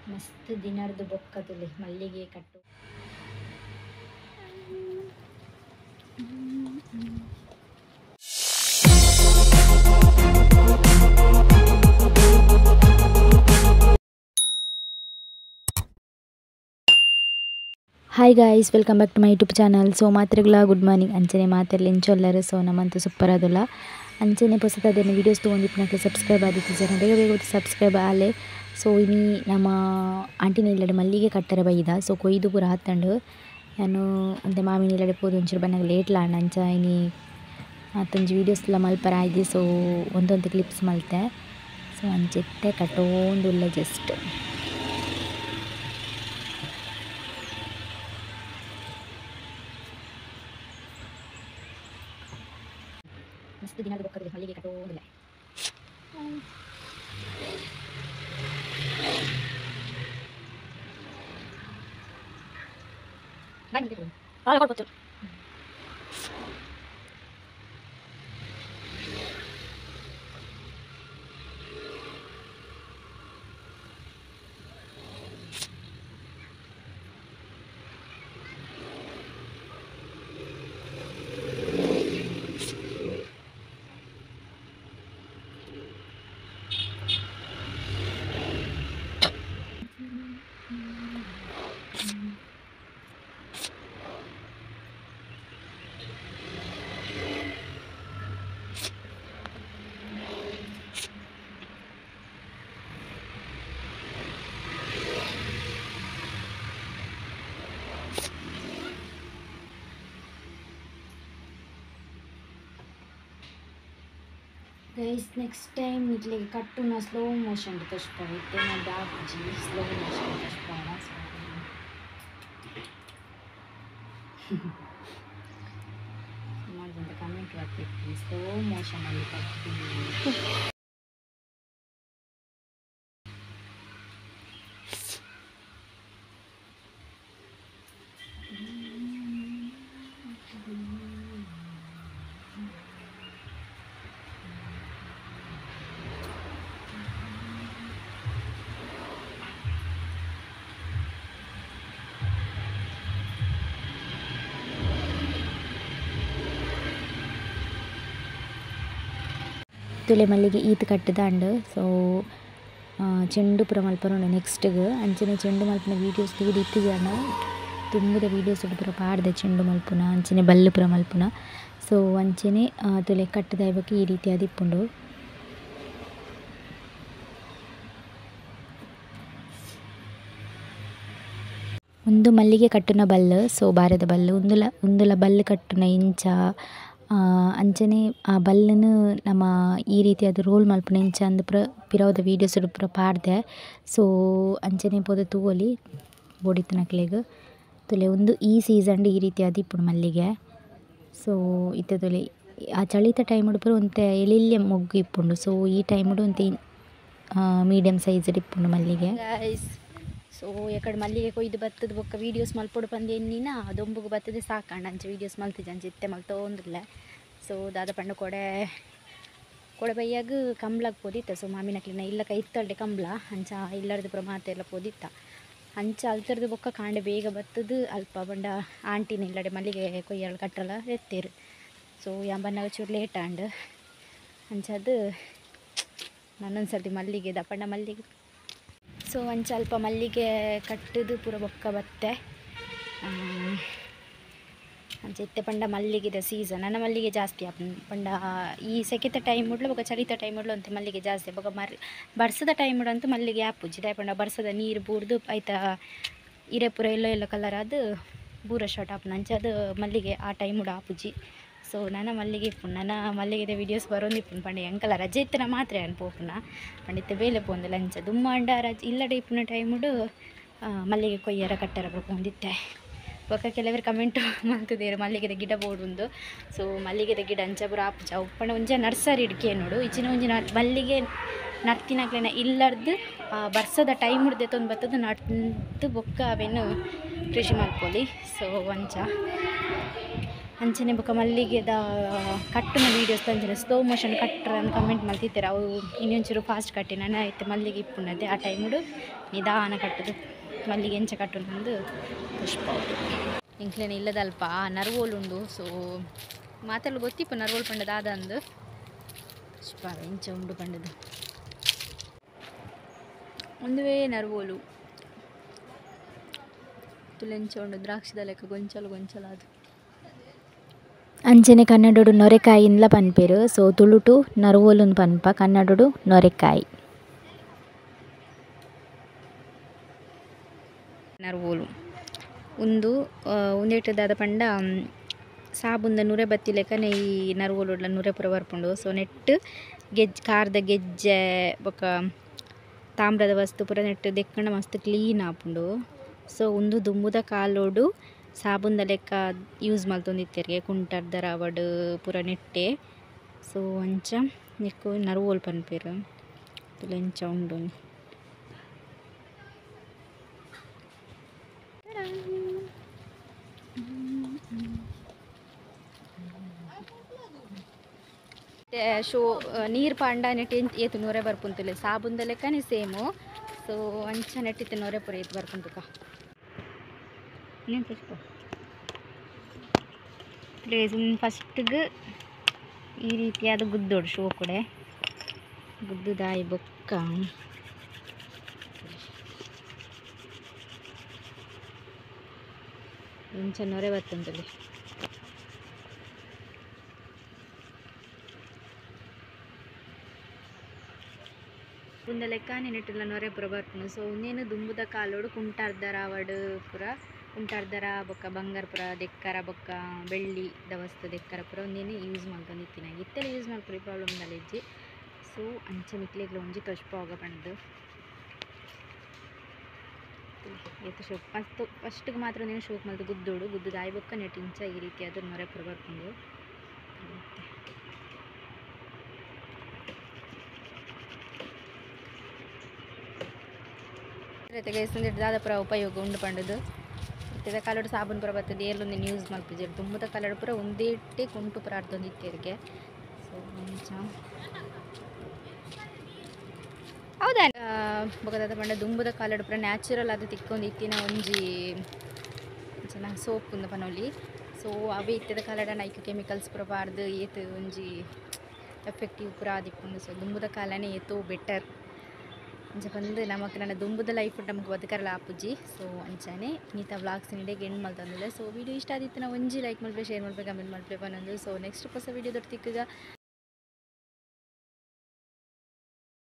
ಮಸ್ತ್ ದಿನರ್ದು ಬೊಕ್ಕತುಲೆ ಮಲ್ಲಿಗೆ ಕಟ್ಟು. Hi guys, welcome back to my YouTube channel. So ಮಾತ್ರೆಗಳ ಗುಡ್ ಮಾರ್ನಿಂಗ್ ಅಂಚನೆ ಮಾತೆರ್ಲಿ ಎಂಚೊಲ್ಲರು. ಸೊ ನಮ್ಮಂತೂ ಸೂಪರ್ ಆದಲ್ಲ ಅಂಚನೆ ಹೊಸತದೇನು ವೀಡಿಯೋಸ್ ತೊಗೊಂಡಿಪ್ಪನಕ್ಕೆ ಸಬ್ಸ್ಕ್ರೈಬ್ ಆದಿತ್ತು ಜನ ಬೇಗ ಬೇಗ ಸಬ್ಸ್ಕ್ರೈಬ್ ಆಲೆ. ಸೊ ಇನಿ ನಮ್ಮ ಆಂಟಿನ ಇಲ್ಲಡೆ ಮಲ್ಲಿಗೆ ಕಟ್ಟರೆ ಬೈದ. ಸೊ ಕೊಯ್ದು ಪೂರ ಹತ್ತಂಡು ನಾನು ಅಂತೆ ಮಾಮಿನ ಇಲ್ಲಡೆ ಪೋದು ಒಂಚೂರು ಬನ್ನಾಗ ಲೇಟ್ ಲಾಂಡ್ ಅಂಚ ಇನಿ ಮತ್ತೊಂದು ವೀಡಿಯೋಸ್ ಎಲ್ಲ ಮಲ್ಪರ ಆಯ್ದು. ಸೊ ಒಂದೊಂದು ಕ್ಲಿಪ್ಸ್ ಮಲ್ತೆ. ಸೊ ಅಂಚೆತ್ತೆ ಕಟ್ಟೋಂದುಲ್ಲ ಜಸ್ಟ್ ಮಸ್ತ್ ದಿನದ ಬೊಕ್ಕದ ಮಲ್ಲಿಗೆ ಕಟ್ಟೋದಿಲ್ಲ. ಗೈಸ್ ನೆಕ್ಸ್ಟ್ ಟೈಮ್ ಇಟ್ಲಿಗೆ ಕಟ್ಟುನ ಸ್ಲೋ ಮೋಷನ್ ತೋರಿಸ್ತಾರೆ. ಇತ್ತೇನ ದಾಪುಜಿ ಸ್ಲೋ ಮೋಷನ್ ತೋರಿಸ್ತಾರ. ಮಾಡಿದಂತ ಕಮೆಂಟ್ ಬರ್ತಿತ್ತು ಸ್ಲೋ ಮೋಷನಲ್ಲಿ ಕಟ್ತೀವಿ. ತುಲೆ ಮಲ್ಲಿಗೆ ಈತ್ ಕಟ್ಟದಾಂಡು. ಸೊ ಚೆಂಡು ಪುರ ಮಲ್ಪನೋಡು ನೆಕ್ಸ್ಟ್ಗೆ ಅಂಚನೆ ಚೆಂಡು ಮಲ್ಪನ ವೀಡಿಯೋಸ್ ತೂದು ಇತ್ತಿದ್ದಾನ ತುಂಬದ ವೀಡಿಯೋಸ್ ಪುರ ಪಾಡ್ದೆ ಚೆಂಡು ಮಲ್ಪುನ ಅಂಚನೆ ಬಲ್ಲು ಪುರ ಮಲ್ಪುನ. ಸೊ ಅಂಚನೆ ತುಲೆ ಕಟ್ಟದ ಇವಾಗ ಈ ರೀತಿ ಅದಿಪ್ಪುಂಡು. ಒಂದು ಮಲ್ಲಿಗೆ ಕಟ್ಟುನ ಬಲ್ಲು. ಸೊ ಬಾರದ ಬಲ್ಲು ಉಂದುಲ ಬಲ್ಲು ಕಟ್ಟುನ ಇಂಚ ಅಂಚನೆ ಆ ಬಲ್ಲನು ನಮ್ಮ ಈ ರೀತಿ ಅದು ರೋಲ್ ಮಲ್ಪುನ ಇಂಚ ಅಂದು ಪುರ ಪಿರವುದ ವೀಡಿಯೋಸ್ ಪುರ ಪಾಡ್ದೆ. ಸೊ ಅಂಚನೆ ಪೋದ ತೂವೊಲಿ ಬೋಡಿತ್ತು ನಕ್ಲೆಗ್ ತುಲೆ ಒಂದು ಈ ಸೀಸನ್ ಈ ರೀತಿ ಅದಿಪ್ಪುಡು ಮಲ್ಲಿಗೆ. ಸೊ ಇತ್ತೆ ತುಲೆ ಆ ಚಳಿತ ಟೈಮುಡು ಪುರ ಒಂತೆ ಎಲಿಲ್ಲೆ ಮೊಗ್ಗು ಇಪ್ಪುಂಡು. ಸೊ ಈ ಟೈಮುಡು ಒಂತೆ ಮೀಡಿಯಮ್ ಸೈಜ್ ಇಪ್ಪುಂಡು ಮಲ್ಲಿಗೆ. ಸೊ ಎಕಡೆ ಮಲ್ಲಿಗೆ ಕೊಯ್ದು ಬತ್ತದ ಬೊಕ್ಕ ವೀಡಿಯೋಸ್ ಮಲ್ಪೊಡು ಪಂದು ಎಣ್ಣಿನ ದೊಂಬುಗು ಬತ್ತದೆ ಸಾಕಂಡು ಅಂಚೆ ವೀಡಿಯೋಸ್ ಮಲ್ತಿದ್ದೆ ಅಂಚೆ ಇತ್ತೆ ಮಲ್ತೊಂದಿಲ್ಲ. ಸೊ ದಾದ ಪಂಡು ಕೊಡೆ ಬೈಯಾಗ ಕಂಬ್ಲಾಗ ಪೋದಿತ್ತ. ಸೊ ಮಾಮಿನಕ್ಲಿನ ಇಲ್ಲ ಕೈ ಇತ್ತಲ್ಡೆ ಕಂಬ್ಲ ಅಂಚ ಇಲ್ಲರ್ದು ಪುರ ಮಾತೆಲ್ಲ ಪೋದಿತ್ತ ಅಂಚ ಅಲ್ತರದು ಬೊಕ್ಕ ಕಾಂಡೆ ಬೇಗ ಬತ್ತದು ಅಲ್ಪ ಬಂಡ ಆಂಟಿನ ಇಲ್ಲಡೆ ಮಲ್ಲಿಗೆ ಕೊಯ್ಯಲು ಕಟ್ಟಲ್ಲ ಎತ್ತೇರು. ಸೊ ಯಾಂಬನ್ನಾಗ ಚೂರು ಲೇಟ್ ಆಂಡ್ ಅಂಚದು ನನ್ನೊಂದು ಸರ್ತಿ ಮಲ್ಲಿಗೆ ದಪ್ಪಂಡ ಮಲ್ಲಿಗೆ. ಸೊ ಒಂದು ಸ್ವಲ್ಪ ಮಲ್ಲಿಗೆ ಕಟ್ಟದು ಪೂರ ಬೊಕ್ಕ ಬತ್ತೆ ಅಂಚೆ ಇತ್ತೆ ಪಂಡ ಮಲ್ಲಿಗೆದ ಸೀಸನ್ ನನ್ನ ಮಲ್ಲಿಗೆ ಜಾಸ್ತಿ ಪಂಡ ಈ ಸೆಕೆತ ಟೈಮ್ ಉಡ್ಲು ಬೊಕ್ಕ ಚಳಿತ ಟೈಮ್ ಉಡ್ಲು ಅಂತ ಮಲ್ಲಿಗೆ ಜಾಸ್ತಿ ಬೊಕ್ಕ ಬರ್ಸದ ಟೈಮ್ ಉಡಂತೂ ಮಲ್ಲಿಗೆ ಆಪುಜಿ ದಾಯ್ ಪಂಡ ಬರ್ಸದ ನೀರು ಬೂರ್ದು ಆಯ್ತಾ ಇರೆ ಪೂರ ಎಲ್ಲೋ ಕಲರ್ ಅದು ಬೂರ ಶಾರ್ಟ್ ಆಪುನ ಅಂಚದು ಮಲ್ಲಿಗೆ ಆ ಟೈಮ್ ಉಡ ಆಪುಜಿ. ಸೊ ನನ್ನ ಮಲ್ಲಿಗೆ ಇಪ್ಪುಂಡು ನನ್ನ ಮಲ್ಲಿಗೆದ ವೀಡಿಯೋಸ್ ಬರೋಂದಿಪ್ಪುಂಡು ಪಂಡ ಎಂಕಲ್ಲ ರಜೆ ಇತ್ತನ ಮಾತ್ರ ಏನು ಪೋಪುನ ಪಂಡಿತ್ತೆ ಬೇಲೆ ಪೋಂದು ಲಂಚ ದುಮ್ಮಾಂಡ ರಜೆ ಇಲ್ಲಡೆ ಇಪ್ಪುನ ಟೈಮುಡು ಮಲ್ಲಿಗೆ ಕೊಯ್ಯರ ಕಟ್ಟರ ಪೋಂದಿತ್ತೆ. ಬೊಕ್ಕ ಕೆಲವರು ಕಮೆಂಟ್ ಮಾಡ್ತಿದ್ದೇರು ಮಲ್ಲಿಗೆದ ಗಿಡ ಬೋಡುಂದು. ಸೊ ಮಲ್ಲಿಗೆದ ಗಿಡ ಅಂಚ ಪೂರ ಆಪುಜ ಉಪ್ಪಂಡ ಒಂಜ ನರ್ಸರಿ ಇಡ್ಕೆ ನೋಡು ಇಚ್ಚಿನ ಒಂಜಿ ಮಲ್ಲಿಗೆ ನರ್ತಿನಾಗ್ಲೇನ ಇಲ್ಲರ್ದು ಬರ್ಸದ ಟೈಮ್ ಹಿಡ್ದೆ ತೊಂದು ಬರ್ತದೆ ನಡ್ದು ಬೊಕ್ಕ ಅವೇನು ಕೃಷಿ ಮಾಡ್ಕೊಳ್ಳಿ. ಸೊ ಒಂಚ ಅಂಚನೆ ಬೊಕ ಮಲ್ಲಿಗೆದ ಕಟ್ಟುನ ವೀಡಿಯೋಸ್ ತಂದಿನ ಸ್ಲೋ ಮೋಷನ್ ಕಟ್ಟರ ಅಂತ ಕಮೆಂಟ್ ಮಲ್ತಿತ್ತಾರೆ. ಅವು ಇನ್ನೊಂಚೂರು ಫಾಸ್ಟ್ ಕಟ್ಟಿ ನಾನು ಆಯ್ತು ಮಲ್ಲಿಗೆ ಇಪ್ಪುನದೆ ಆ ಟೈಮುಡು ನಿಧಾನ ಕಟ್ಟುದು ಮಲ್ಲಿಗೆ ಎಂಚ ಕಟ್ಟುನಂದು ಪುಷ್ಪ ಇಂಕ್ಲೇನೆ ಇಲ್ಲದಲ್ಪ ನರ್ವೋಲುಂಡು. ಸೊ ಮಾತೆಲ್ಲ ಗೊತ್ತಿಪ್ಪ ನರ್ವೋಲ್ ಪಂಡದ ಆದಂದು ಪುಷ್ಪ ಎಂಚ ಉಂಡು ಪಂಡದು ಒಂದುವೇ ನರ್ವೋಲು ತುಲೆಂಚ ಉಂಡು ದ್ರಾಕ್ಷಿದ ಲೆಕ್ಕ ಗೊಂಚಲು ಗೊಂಚಲ ಅದು ಅಂಚನೆ ಕನ್ನಡೋಡು ನೊರೆಕಾಯಿ ಇಂದ್ಲ ಪನ್ಪೇರು. ಸೊ ತುಳುಟು ನರ್ವೋಲುನ್ ಪನ್ಪ ಕನ್ನಡೋಡು ನೊರೆಕಾಯಿ ನರ್ವೋಲು ಒಂದೇಟು ದಾದ ಪಂಡ ಸಾಬುಂದ ನೂರೆ ಬತ್ತಿ ಲೆಕ್ಕನೆ ಈ ನರ್ವೋಲುಡ್ಲ ನೂರೆ ಪೂರ ಬರ್ಪುಂಡು. ಸೊ ನೆಟ್ಟು ಕಾರದ ಗೆಜ್ಜೆ ಬೊಕ ತಾಮ್ರದ ವಸ್ತು ಪೂರ ನೆಟ್ಟು ದೆಕ್ಕಂಡ ಮಸ್ತ್ ಕ್ಲೀನ್ ಆಪುಂಡು. ಸೊ ಒಂದು ದುಂಬುದ ಕಾಲೋಡು ಸಾಬುಂದ ಲೆಕ್ಕ ಯೂಸ್ ಮಲ್ತೊಂದಿತ್ತೆರ್ಗೆ ಕುಂಟರ್ದ ರವಡ್ ಪೂರ ನೆಟ್ಟೆ. ಸೊ ಅಂಚ ನೆಕ್ಕು ನರ್ವೋಲ್ ಪನ್ಪೇರು ತುಲೆಂಚ ಉಂಡು. ನೀರು ಪಾಂಡ ನೆಟ್ಟು ಏತು ನೂರೆ ಬರ್ಪುಂತುಲೆ ಸಾಬುಂದ ಲೆಕ್ಕನೆ ಸೇಮು. ಸೊ ಅಂಚ ನೆಟ್ಟಿತ್ತು ನೂರೆ ಪೂರ ಏತು ಬರ್ಪುಂತುಕ ಪ್ಲೇಸ್ ಫಸ್ಟ್ಗೆ ಈ ರೀತಿಯಾದ ಗುದ್ದೋಡು ಶೋ ಕೂಡ ಗುದ್ದುದಾಯಿ ಬೊಕ್ಕ ಇಂಚ ನೊರೆ ಬರ್ತುಂಟಲ್ಲಿ ಒಂದ ಲೆಕ್ಕನೆ ನೆಟ್ಟಿಲ್ಲ ನೊರೆ ಪೂರ ಬರ್ಪುಂಡು. ಸೊ ಒಂದೇನು ದುಂಬುದ ಕಾಲೋಡು ಕುಂಟಾರ್ದ ರಾವಡ್ ಪೂರ ಕುಂಟಾರ್ದರ ಬೊಕ್ಕ ಬಂಗಾರ ಪೂರ ದೆಕ್ಕರ ಬೊಕ್ಕ ಬೆಳ್ಳಿದ ವಸ್ತು ದೆಕ್ಕರ ಪೂರ ಒಂದೇನು ಯೂಸ್ ಮಲ್ತೊಂದಿತ್ತಿನ ಇತ್ತೆಲ್ಲ ಯೂಸ್ ಮಲ್ಪುರಿ ಪ್ರಾಬ್ಲಮ್ ನಲೆಜ್ಜಿ. ಸೊ ಅಂಚ ನಿಕ್ಲೆಗ್ಲ ಒಂಜಿ ತೊಚ್ಪ ಹೋಗ ಪಂಡದು ಏತು ಶೋಕ್ ಫಸ್ಟ್ಗೆ ಮಾತ್ರ ಒಂದೇನು ಶೋಕ್ ಮಲ್ತು ಗುದ್ದೋಡು ಗುದ್ದು ದಾಯಿ ಬೊಕ್ಕ ನೆಟ್ಟಿಂಚ ಈ ರೀತಿಯಾದ ನೊರೆ ಪೂರ ಬರ್ಪುಂಡು. ದಾದ ಪೂರ ಉಪಯೋಗ ಉಂಡು ಪಂಡದು ಇತ್ತದ ಕಲಡು ಸಾಬೂನು ಪೂರ ಬರ್ತದೆ ಏರ್ಲೊಂದು ಯೂಸ್ ಮಲ್ಪಿಜರು ದುಂಬುದ ಕಲಡು ಪೂರ ಒಂದೇಟೆ ಕುಂಟು ಪೂರ ಅರ್ಧೊಂದಿತ್ತೇರಿಗೆ. ಸೊ ಅಂಚ ಹೌದಾ ಬೊಕದಾದ ಪಂಡ ದುಂಬುದ ಕಲಡು ಪೂರ ನ್ಯಾಚುರಲ್ ಅದು ತಿಕ್ಕೊಂದು ಇತ್ತಿನ ಒಂಜಿ ಚೆನ್ನಾಗಿ ಸೋಪ್ ಉಂದು ಪನೊಲಿ. ಸೊ ಅವೇ ಇತ್ತದ ಕಲಡ ಐಕ್ ಕೆಮಿಕಲ್ಸ್ ಪೂರ ಬಾರ್ದು ಏತು ಒಂಜಿ ಎಫೆಕ್ಟಿವ್ ಪೂರ ಆದಿಪ್ಪುಂಡು. ಸೊ ದುಂಬುದ ಕಾಲನೇ ಏತೋ ಬೆಟರ್ ಅಂಚ ಬಂದು ನಮಕ್ ನನ್ನ ದುಂಬುದ ಲೈಫ್ ನಮಗೆ ಬದುಕರಲ್ಲ ಆಪುಜಿ. ಸೊ ಅಂಚಾನೆ ನೀತ ವ್ಲಾಗ್ಸ್ ನಿಡೆಗೆ ಎಂಡ್ ಮಲ್ತಂದಿಲ್ಲ. ಸೊ ವಿಡಿಯೋ ಇಷ್ಟ ಆದಿತ್ತು ನಾ ಒಂಜಿ ಲೈಕ್ ಮಲ್ಪೆ ಶೇರ್ ಮಲ್ಪೆ ಕಮೆಂಟ್ ಮಲ್ಪೆ ಪನ್ನೊಂದು. ಸೊ ನೆಕ್ಸ್ಟ್ ಹೊಸ ವಿಡಿಯೋದೊಟ್ಟು ತಿಕ್ಕಗ